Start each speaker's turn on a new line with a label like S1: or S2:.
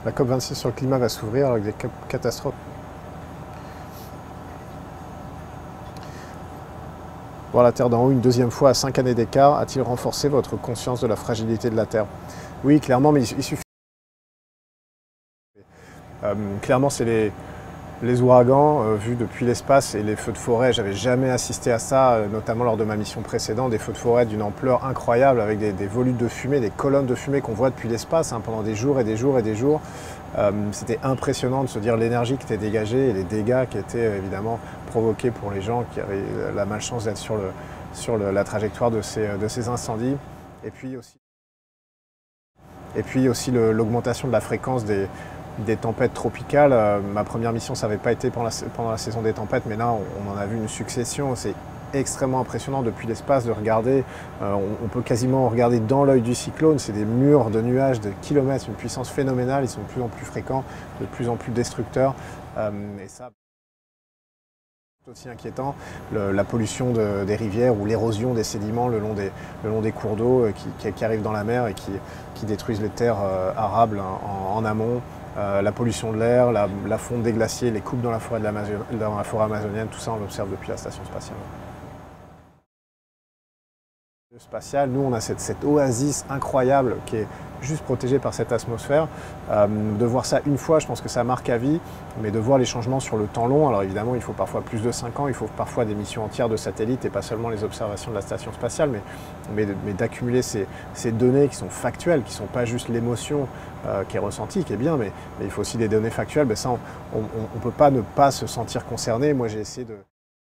S1: La COP26 sur le climat va s'ouvrir avec des catastrophes. Voir la Terre d'en haut une deuxième fois à 5 années d'écart a-t-il renforcé votre conscience de la fragilité de la Terre? Oui, clairement, mais il suffit. Clairement, c'est les ouragans vus depuis l'espace et les feux de forêt. J'avais jamais assisté à ça, notamment lors de ma mission précédente, des feux de forêt d'une ampleur incroyable avec des volutes de fumée, des colonnes de fumée qu'on voit depuis l'espace pendant des jours et des jours et des jours. C'était impressionnant de se dire l'énergie qui était dégagée et les dégâts qui étaient évidemment provoqués pour les gens qui avaient la malchance d'être sur la trajectoire de ces incendies. Et puis aussi l'augmentation de la fréquence des tempêtes tropicales. Ma première mission, ça n'avait pas été pendant la saison des tempêtes, mais là, on en a vu une succession. C'est extrêmement impressionnant depuis l'espace de regarder. On peut quasiment regarder dans l'œil du cyclone. C'est des murs de nuages de kilomètres, une puissance phénoménale. Ils sont de plus en plus fréquents, de plus en plus destructeurs. Et ça, c'est aussi inquiétant. La pollution des rivières ou l'érosion des sédiments le long des cours d'eau qui arrivent dans la mer et qui détruisent les terres arables en amont. La pollution de l'air, la fonte des glaciers, les coupes dans la forêt amazonienne, tout ça on l'observe depuis la station spatiale. Nous on a cette oasis incroyable qui est juste protégée par cette atmosphère. De voir ça une fois, je pense que ça marque à vie, mais de voir les changements sur le temps long, alors évidemment il faut parfois plus de 5 ans, il faut parfois des missions entières de satellites et pas seulement les observations de la station spatiale, mais d'accumuler ces données qui sont factuelles, qui ne sont pas juste l'émotion qui est ressentie, qui est bien, mais il faut aussi des données factuelles. Ça, on ne peut pas ne pas se sentir concerné. Moi j'ai essayé de...